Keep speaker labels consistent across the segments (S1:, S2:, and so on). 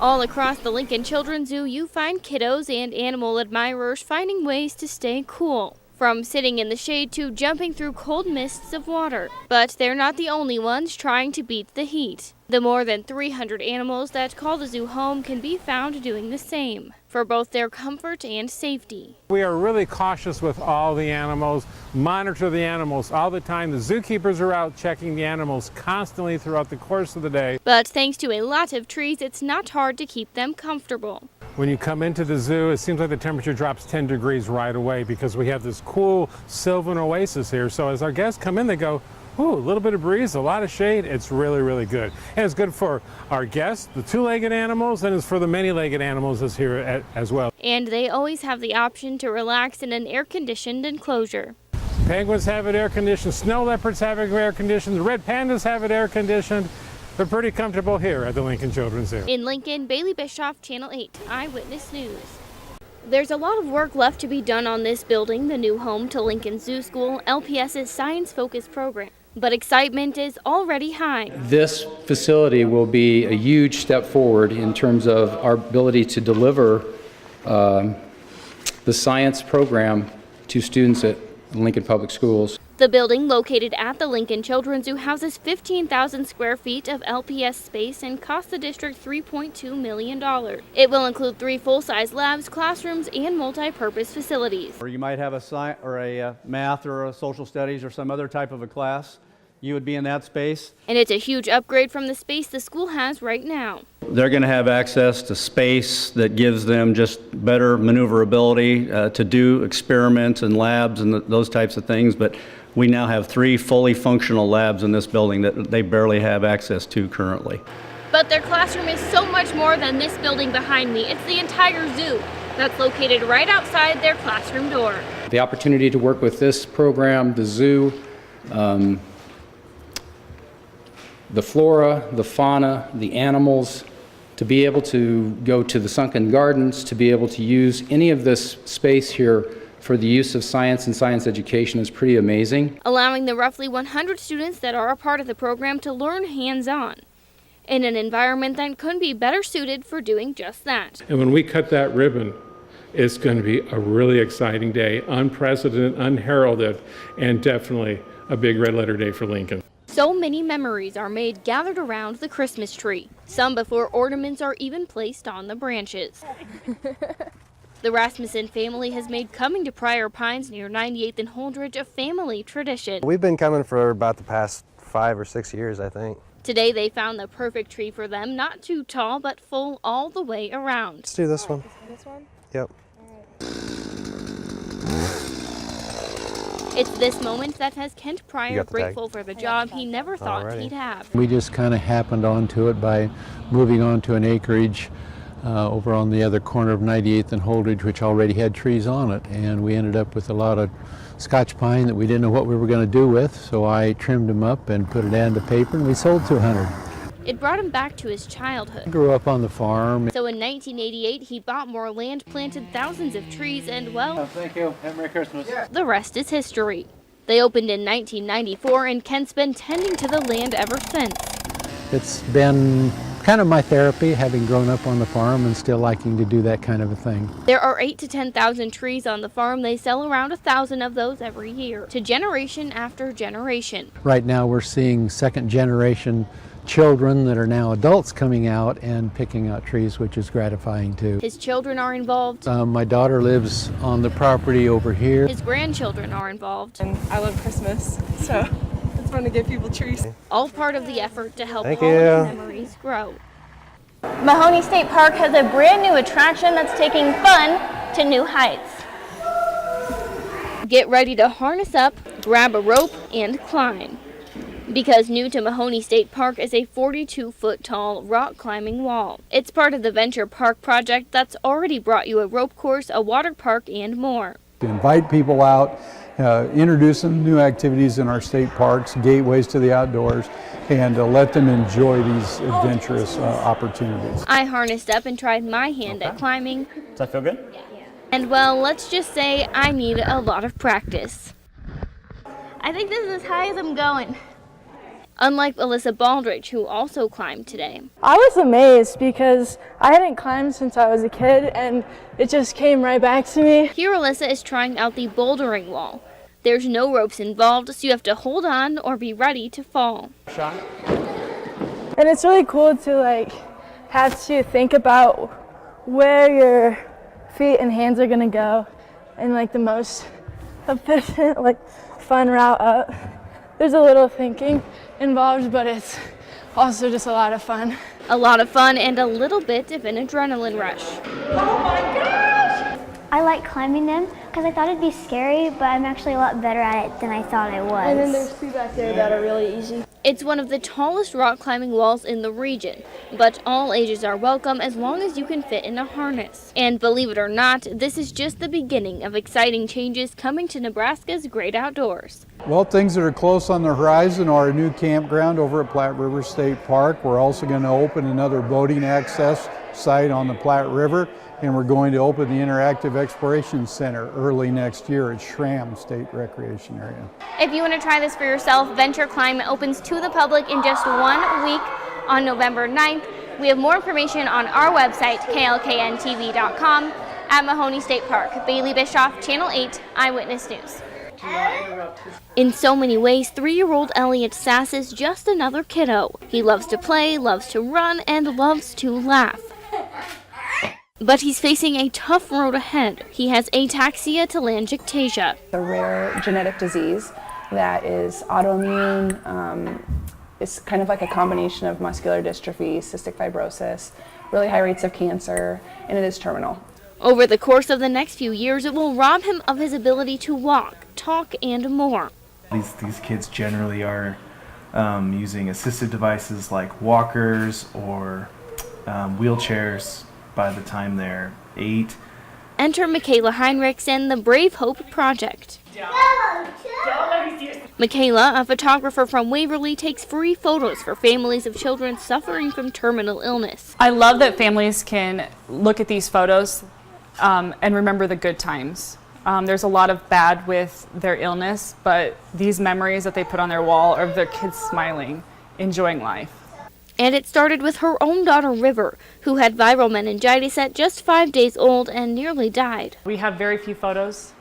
S1: All across the Lincoln Children's Zoo, you find kiddos and animal admirers finding ways to stay cool. From sitting in the shade to jumping through cold mists of water. But they're not the only ones trying to beat the heat. The more than 300 animals that call the zoo home can be found doing the same, for both their comfort and safety.
S2: We are really cautious with all the animals, monitor the animals all the time. The zookeepers are out checking the animals constantly throughout the course of the day.
S1: But thanks to a lot of trees, it's not hard to keep them comfortable.
S2: When you come into the zoo, it seems like the temperature drops 10 degrees right away because we have this cool sylvan oasis here. So as our guests come in, they go, ooh, a little bit of breeze, a lot of shade. It's really, really good. And it's good for our guests, the two-legged animals, and it's for the many-legged animals that's here as well.
S1: And they always have the option to relax in an air-conditioned enclosure.
S2: Penguins have it air-conditioned, snow leopards have it air-conditioned, the red pandas have it air-conditioned. They're pretty comfortable here at the Lincoln Children's Zoo.
S1: In Lincoln, Bayley Bischof, Channel 8, Eyewitness News. There's a lot of work left to be done on this building, the new home to Lincoln Zoo School, LPS's science-focused program. But excitement is already high.
S3: This facility will be a huge step forward in terms of our ability to deliver the science program to students at Lincoln Public Schools.
S1: The building, located at the Lincoln Children's Zoo, houses 15,000 square feet of LPS space and costs the district $3.2 million. It will include 3 full-size labs, classrooms, and multi-purpose facilities.
S4: Or you might have a science or a math or a social studies or some other type of a class. You would be in that space.
S1: And it's a huge upgrade from the space the school has right now.
S4: They're going to have access to space that gives them just better maneuverability to do experiments and labs and those types of things. But we now have 3 fully functional labs in this building that they barely have access to currently.
S1: But their classroom is so much more than this building behind me. It's the entire zoo that's located right outside their classroom door.
S3: The opportunity to work with this program, the zoo, the flora, the fauna, the animals, to be able to go to the sunken gardens, to be able to use any of this space here for the use of science and science education is pretty amazing.
S1: Allowing the roughly 100 students that are a part of the program to learn hands-on in an environment that couldn't be better suited for doing just that.
S2: And when we cut that ribbon, it's going to be a really exciting day, unprecedented, unheralded, and definitely a big red-letter day for Lincoln.
S1: So many memories are made gathered around the Christmas tree, some before ornaments are even placed on the branches. The Rasmussen family has made coming to Pryor Pines near 98th and Holdridge a family tradition.
S5: We've been coming for about the past 5 or 6 years, I think.
S1: Today they found the perfect tree for them, not too tall, but full all the way around.
S5: Let's do this one.
S6: This one?
S5: Yep.
S1: It's this moment that has Kent Pryor
S5: the
S1: grateful for the job he never thought he'd have.
S7: We just kind of happened onto it by moving onto an acreage over on the other corner of 98th and Holdridge, which already had trees on it, and we ended up with a lot of Scotch pine that we didn't know what we were going to do with, so I trimmed them up and put it down to paper, and we sold 200.
S1: It brought him back to his childhood.
S7: I grew up on the farm.
S1: So in 1988, he bought more land, planted thousands of trees, and well,
S4: Thank you. Have a Merry Christmas.
S1: the rest is history. They opened in 1994, and Kent's been tending to the land ever since.
S7: It's been kind of my therapy, having grown up on the farm and still liking to do that kind of a thing.
S1: There are 8,000 to 10,000 trees on the farm. They sell around 1,000 of those every year, to generation after generation.
S7: Right now we're seeing second generation children that are now adults coming out and picking out trees, which is gratifying too.
S1: His children are involved.
S7: My daughter lives on the property over here.
S1: His grandchildren are involved.
S6: And I love Christmas, so it's fun to give people trees.
S1: All part of the effort to help
S5: Thank
S1: all
S5: you.
S1: of the memories grow. Mahoney State Park has a brand new attraction that's taking fun to new heights. Get ready to harness up, grab a rope, and climb. Because new to Mahoney State Park is a 42-foot tall rock climbing wall. It's part of the Venture Park project that's already brought you a rope course, a water park, and more.
S8: To invite people out, introduce them to new activities in our state parks, gateways to the outdoors, and let them enjoy these adventurous opportunities.
S1: I harnessed up and tried my hand at climbing.
S4: Does that feel good?
S1: And well, let's just say I need a lot of practice. I think this is as high as I'm going. unlike Alyssa Baldridge, who also climbed today.
S9: I was amazed because I hadn't climbed since I was a kid, and it just came right back to me.
S1: Here Alyssa is trying out the bouldering wall. There's no ropes involved, so you have to hold on or be ready to fall.
S9: And it's really cool to have to think about where your feet and hands are gonna go and the most efficient, fun route up. There's a little thinking involved, but it's also just a lot of fun.
S1: A lot of fun and a little bit of an adrenaline rush.
S9: Oh my gosh!
S10: I like climbing them because I thought it'd be scary, but I'm actually a lot better at it than I thought I was.
S9: And then there's two back there that are really easy.
S1: It's one of the tallest rock climbing walls in the region, but all ages are welcome as long as you can fit in a harness. And believe it or not, this is just the beginning of exciting changes coming to Nebraska's great outdoors.
S8: Well, things that are close on the horizon are a new campground over at Platte River State Park. We're also going to open another boating access site on the Platte River, and we're going to open the Interactive Exploration Center early next year at Schramm State Recreation Area.
S1: If you want to try this for yourself, Venture Climb opens to the public in just 1 week on November 9th. We have more information on our website, klkntv.com. At Mahoney State Park, Bayley Bischof, Channel 8, Eyewitness News. In so many ways, 3-year-old Elliot Sass is just another kiddo. He loves to play, loves to run, and loves to laugh. But he's facing a tough road ahead. He has ataxia telangiectasia,
S6: A rare genetic disease that is autoimmune. It's kind of like a combination of muscular dystrophy, cystic fibrosis, really high rates of cancer, and it is terminal.
S1: Over the course of the next few years, it will rob him of his ability to walk, talk, and more.
S11: These kids generally are using assistive devices like walkers or wheelchairs by the time they're 8.
S1: Enter Michaela Heinrichs and the Brave Hope Project. Michaela, a photographer from Waverly, takes free photos for families of children suffering from terminal illness.
S12: I love that families can look at these photos and remember the good times. There's a lot of bad with their illness, but these memories that they put on their wall are of their kids smiling, enjoying life.
S1: And it started with her own daughter, River, who had viral meningitis at just 5 days old and nearly died.
S12: We have very few photos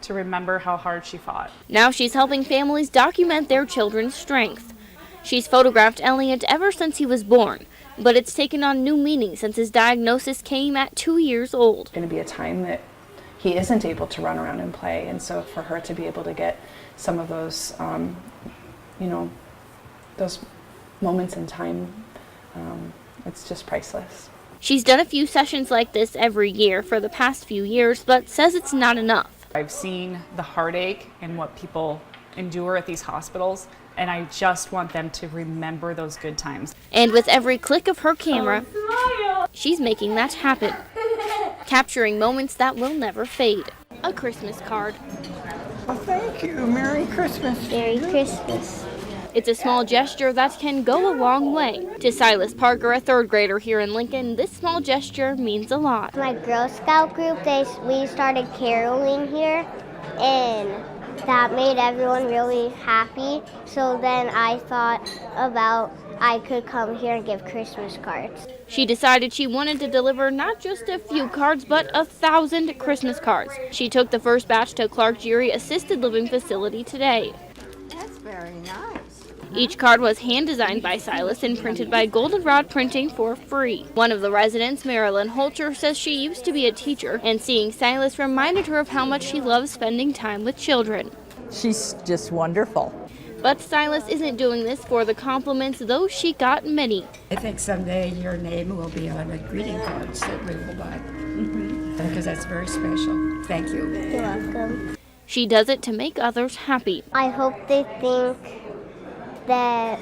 S12: to remember how hard she fought.
S1: Now she's helping families document their children's strength. She's photographed Elliot ever since he was born, but it's taken on new meaning since his diagnosis came at 2 years old.
S6: It's going to be a time that he isn't able to run around and play, and so for her to be able to get some of those, those moments in time, it's just priceless.
S1: She's done a few sessions like this every year for the past few years, but says it's not enough.
S12: I've seen the heartache and what people endure at these hospitals, and I just want them to remember those good times.
S1: And with every click of her camera, she's making that happen, capturing moments that will never fade. A Christmas card.
S13: Well, thank you. Merry Christmas.
S10: Merry Christmas.
S1: It's a small gesture that can go a long way. To Silas Parker, a 3rd grader here in Lincoln, this small gesture means a lot.
S10: My Girl Scout group, we started caroling here, and that made everyone really happy. So then I thought about I could come here and give Christmas cards.
S1: She decided she wanted to deliver not just a few cards, but 1,000 Christmas cards. She took the first batch to Clark Geary Assisted Living Facility today.
S13: That's very nice.
S1: Each card was hand-designed by Silas and printed by Goldenrod Printing for free. One of the residents, Marilyn Holcher, says she used to be a teacher, and seeing Silas reminded her of how much she loves spending time with children.
S13: She's just wonderful.
S1: But Silas isn't doing this for the compliments, though she got many.
S14: I think someday your name will be on the greeting cards that we will buy, because that's very special. Thank you.
S10: You're welcome.
S1: She does it to make others happy.
S10: I hope they think that,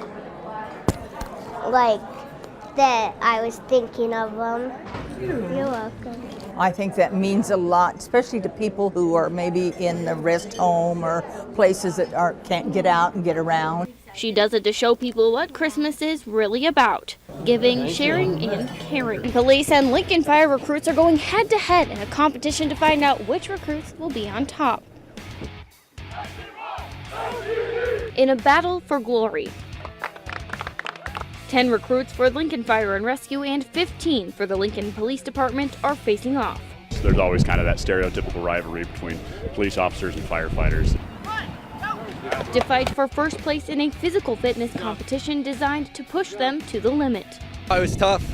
S10: that I was thinking of them. You're welcome.
S13: I think that means a lot, especially to people who are maybe in the rest home or places that can't get out and get around.
S1: She does it to show people what Christmas is really about: giving, sharing, and caring. Police and Lincoln Fire recruits are going head-to-head in a competition to find out which recruits will be on top. In a battle for glory. 10 recruits for Lincoln Fire and Rescue and 15 for the Lincoln Police Department are facing off.
S15: There's always kind of that stereotypical rivalry between police officers and firefighters.
S1: To fight for first place in a physical fitness competition designed to push them to the limit.
S16: It was tough,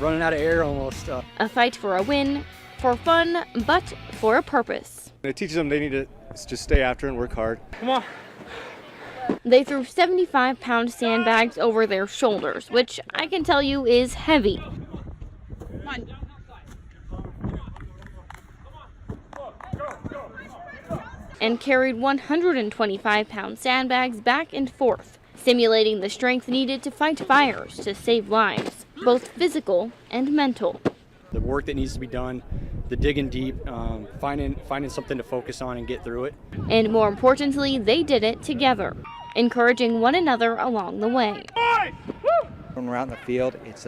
S16: running out of air almost.
S1: A fight for a win, for fun, but for a purpose.
S17: It teaches them they need to just stay after and work hard.
S1: Come on. They threw 75-pound sandbags over their shoulders, which I can tell you is heavy. And carried 125-pound sandbags back and forth, simulating the strength needed to fight fires to save lives, both physical and mental.
S16: The work that needs to be done, the digging deep, finding something to focus on and get through it.
S1: And more importantly, they did it together, encouraging one another along the way.
S18: When we're out in the field, it's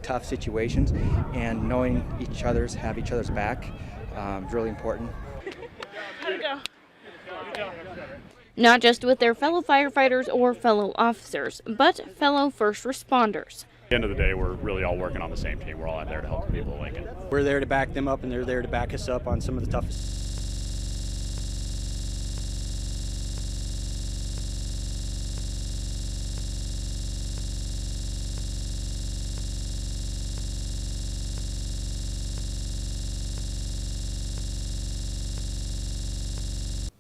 S18: tough situations, and knowing have each other's back is really important.
S1: Not just with their fellow firefighters or fellow officers, but fellow first responders.
S15: At the end of the day, we're really all working on the same team. We're all out there to help the people of Lincoln.
S16: We're there to back them up, and they're there to back us up on some of the toughest.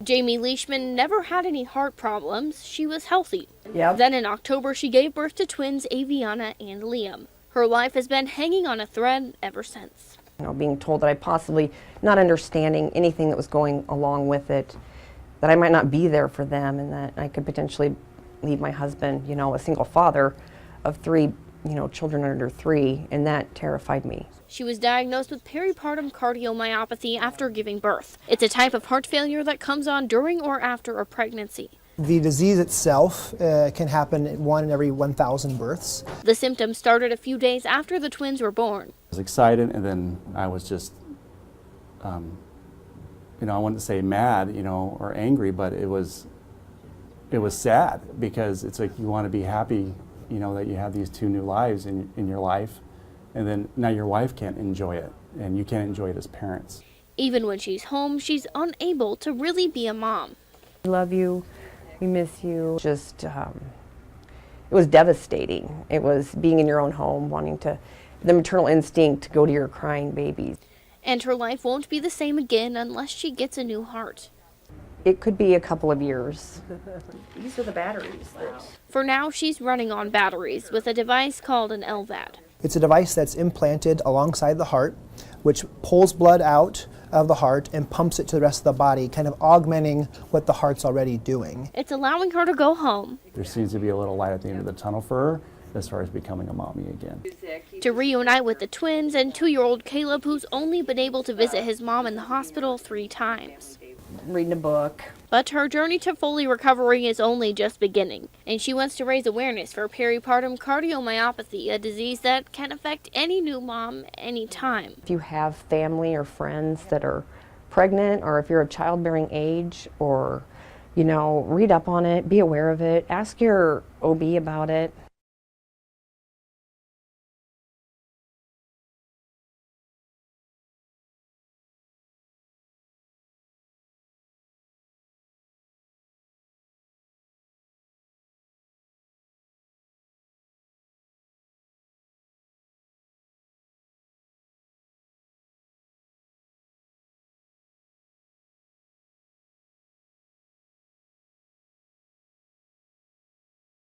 S1: Jamie Leishman never had any heart problems. She was healthy.
S19: Yep.
S1: Then in October, she gave birth to twins Aviana and Liam. Her life has been hanging on a thread ever since.
S19: Being told that I possibly, not understanding anything that was going along with it, that I might not be there for them, and that I could potentially leave my husband, a single father of three, children under 3, and that terrified me.
S1: She was diagnosed with peripartum cardiomyopathy after giving birth. It's a type of heart failure that comes on during or after a pregnancy.
S20: The disease itself can happen at 1 in every 1,000 births.
S1: The symptoms started a few days after the twins were born.
S21: I was excited, and then I was just, I wouldn't say mad, or angry, but it was sad, because it's like you want to be happy, that you have these 2 new lives in your life, and then now your wife can't enjoy it, and you can't enjoy it as parents.
S1: Even when she's home, she's unable to really be a mom.
S19: We love you, we miss you. Just, it was devastating. It was being in your own home, wanting to, the maternal instinct to go to your crying babies.
S1: And her life won't be the same again unless she gets a new heart.
S19: It could be a couple of years.
S22: These are the batteries.
S1: For now, she's running on batteries with a device called an LVAD.
S20: It's a device that's implanted alongside the heart, which pulls blood out of the heart and pumps it to the rest of the body, kind of augmenting what the heart's already doing.
S1: It's allowing her to go home.
S21: There seems to be a little light at the end of the tunnel for her as far as becoming a mommy again.
S1: To reunite with the twins and 2-year-old Caleb, who's only been able to visit his mom in the hospital 3 times.
S19: Reading a book.
S1: But her journey to fully recovery is only just beginning, and she wants to raise awareness for peripartum cardiomyopathy, a disease that can affect any new mom anytime.
S19: If you have family or friends that are pregnant, or if you're of childbearing age, or, read up on it, be aware of it, ask your OB about it.